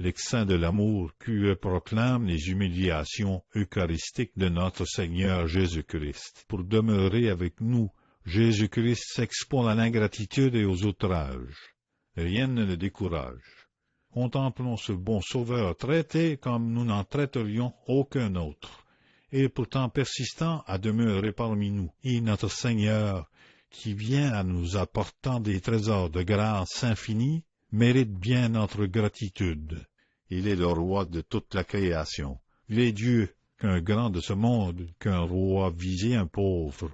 l'excès de l'amour qui proclame les humiliations eucharistiques de notre Seigneur Jésus-Christ. Pour demeurer avec nous, Jésus-Christ s'expose à l'ingratitude et aux outrages. Rien ne le décourage. Contemplons ce bon Sauveur traité comme nous n'en traiterions aucun autre, et pourtant persistant à demeurer parmi nous. Et notre Seigneur, qui vient à nous apportant des trésors de grâce infinie, mérite bien notre gratitude. Il est le roi de toute la création. Il est Dieu, qu'un grand de ce monde, qu'un roi visait un pauvre.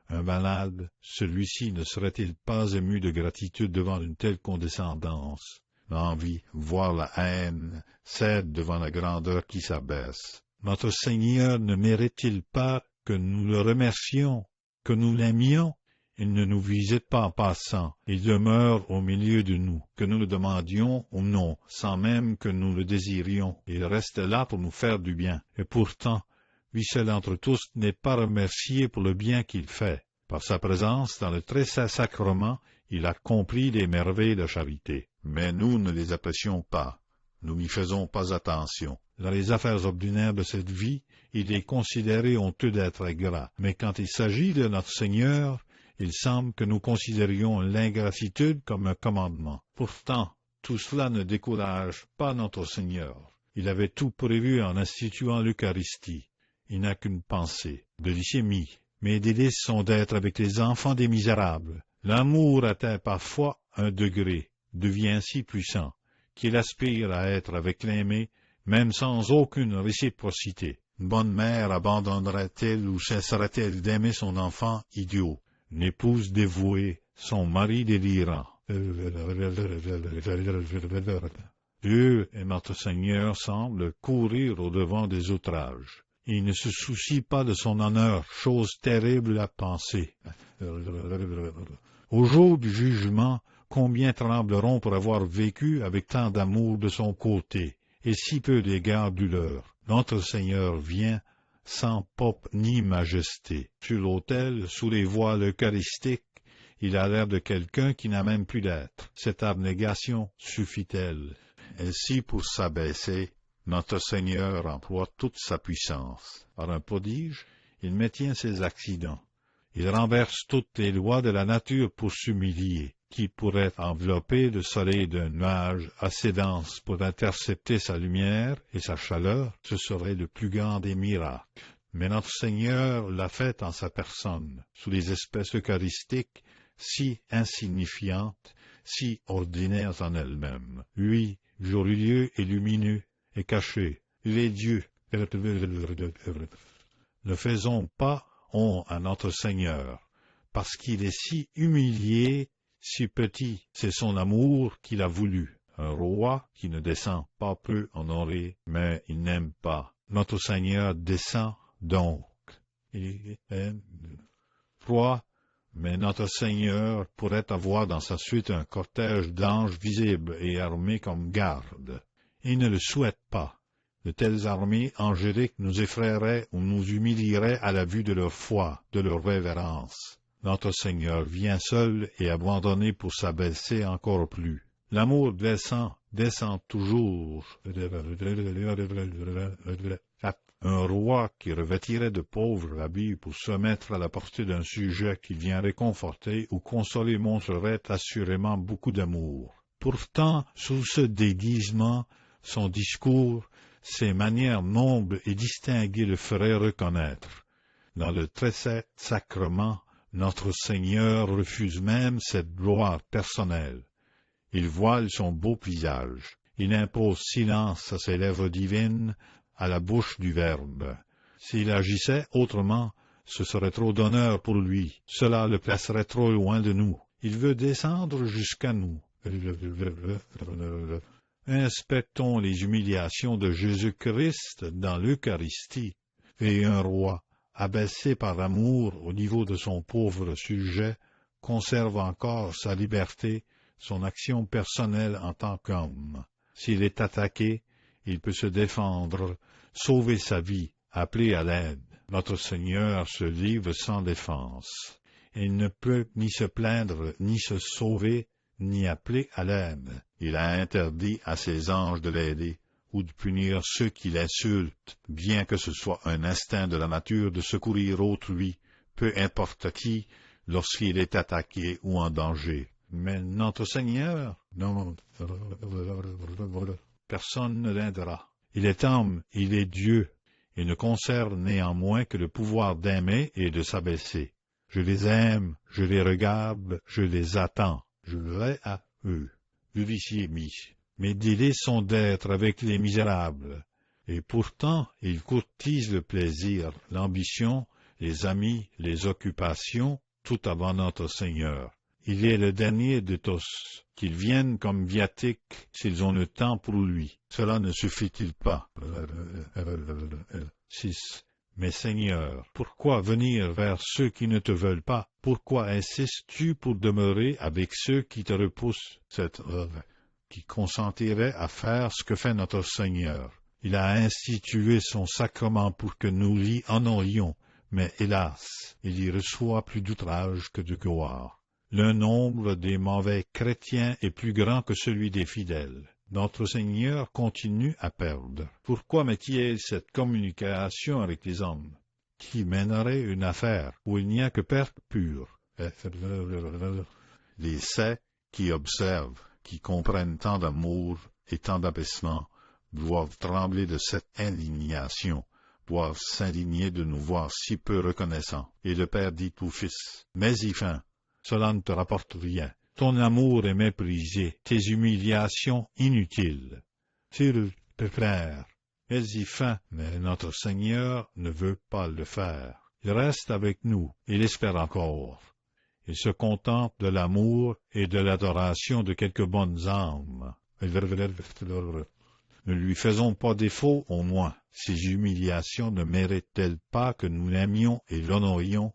Un malade, celui-ci ne serait-il pas ému de gratitude devant une telle condescendance? L'envie, voire la haine, cède devant la grandeur qui s'abaisse. Notre Seigneur ne mérite-t-il pas que nous le remercions, que nous l'aimions? Il ne nous visite pas en passant, il demeure au milieu de nous, que nous le demandions ou non, sans même que nous le désirions. Il reste là pour nous faire du bien. Et pourtant, lui seul entre tous n'est pas remercié pour le bien qu'il fait. Par sa présence dans le très saint sacrement, il accomplit des merveilles de charité. Mais nous ne les apprécions pas. Nous n'y faisons pas attention. Dans les affaires ordinaires de cette vie, il est considéré honteux d'être ingrat. Mais quand il s'agit de notre Seigneur, il semble que nous considérions l'ingratitude comme un commandement. Pourtant, tout cela ne décourage pas notre Seigneur. Il avait tout prévu en instituant l'Eucharistie. Il n'a qu'une pensée, de lycémie. Mes délices sont d'être avec les enfants des misérables. L'amour atteint parfois un degré, devient si puissant, qu'il aspire à être avec l'aimé, même sans aucune réciprocité. Une bonne mère abandonnerait-elle ou cesserait-elle d'aimer son enfant idiot? Une épouse dévouée, son mari délirant. Dieu et notre Seigneur semblent courir au-devant des outrages. Il ne se soucie pas de son honneur, chose terrible à penser. Au jour du jugement, combien trembleront pour avoir vécu avec tant d'amour de son côté, et si peu d'égards du leur. Notre Seigneur vient sans pompe ni majesté. Sur l'autel, sous les voiles eucharistiques, il a l'air de quelqu'un qui n'a même plus d'être. Cette abnégation suffit-elle? Ainsi, pour s'abaisser, notre Seigneur emploie toute sa puissance. Par un prodige, il maintient ses accidents. Il renverse toutes les lois de la nature pour s'humilier. Qui pourrait envelopper le soleil d'un nuage assez dense pour intercepter sa lumière et sa chaleur? Ce serait le plus grand des miracles. Mais notre Seigneur l'a fait en sa personne, sous les espèces eucharistiques, si insignifiantes, si ordinaires en elles-mêmes. Lui, glorieux et lumineux, est caché. Il est Dieu. Ne faisons pas honte à notre Seigneur, parce qu'il est si humilié, si petit. C'est son amour qu'il a voulu. Un roi qui ne descend pas peut honorer, mais il n'aime pas. Notre Seigneur descend donc. Roi, mais notre Seigneur pourrait avoir dans sa suite un cortège d'anges visibles et armés comme garde. Il ne le souhaite pas. De telles armées angéliques nous effraieraient ou nous humilieraient à la vue de leur foi, de leur révérence. Notre Seigneur vient seul et abandonné pour s'abaisser encore plus. L'amour descend toujours. Un roi qui revêtirait de pauvres habits pour se mettre à la portée d'un sujet qu'il vient réconforter ou consoler montrerait assurément beaucoup d'amour. Pourtant, sous ce déguisement, son discours, ses manières nobles et distinguées le feraient reconnaître. Dans le très saint sacrement, notre Seigneur refuse même cette gloire personnelle. Il voile son beau visage. Il impose silence à ses lèvres divines, à la bouche du Verbe. S'il agissait autrement, ce serait trop d'honneur pour lui. Cela le placerait trop loin de nous. Il veut descendre jusqu'à nous. Inspectons les humiliations de Jésus-Christ dans l'Eucharistie. Et un roi, abaissé par l'amour au niveau de son pauvre sujet, conserve encore sa liberté, son action personnelle en tant qu'homme. S'il est attaqué, il peut se défendre, sauver sa vie, appeler à l'aide. Notre Seigneur se livre sans défense. Il ne peut ni se plaindre, ni se sauver, ni appelé à l'aide. Il a interdit à ses anges de l'aider, ou de punir ceux qui l'insultent, bien que ce soit un instinct de la nature de secourir autrui, peu importe qui, lorsqu'il est attaqué ou en danger. Mais notre Seigneur, non, personne ne l'aidera. Il est homme, il est Dieu. Il ne conserve néanmoins que le pouvoir d'aimer et de s'abaisser. Je les aime, je les regarde, je les attends, je vais à eux. L'huissier mis. Mes délices sont d'être avec les misérables. Et pourtant, il courtise le plaisir, l'ambition, les amis, les occupations, tout avant notre Seigneur. Il est le dernier de tous, qu'ils viennent comme viatique s'ils ont le temps pour lui. Cela ne suffit-il pas? 6. Mais Seigneur, pourquoi venir vers ceux qui ne te veulent pas? Pourquoi insistes-tu pour demeurer avec ceux qui te repoussent? Qui consentirait à faire ce que fait notre Seigneur. Il a institué son sacrement pour que nous l'y honorions, mais hélas, il y reçoit plus d'outrage que de gloire. Le nombre des mauvais chrétiens est plus grand que celui des fidèles. Notre Seigneur continue à perdre. Pourquoi met-il cette communication avec les hommes? Qui mènerait une affaire où il n'y a que perte pure? Les saints qui observent, qui comprennent tant d'amour et tant d'abaissement, doivent trembler de cette indignation, doivent s'indigner de nous voir si peu reconnaissants. Et le Père dit au Fils, « Mais fin, cela ne te rapporte rien. Ton amour est méprisé, tes humiliations inutiles. Tire, frère, mets-y fin. » Mais notre Seigneur ne veut pas le faire. Il reste avec nous, il espère encore. Il se contente de l'amour et de l'adoration de quelques bonnes âmes. Ne lui faisons pas défaut, au moins. Ces humiliations ne méritent-elles pas que nous l'aimions et l'honorions?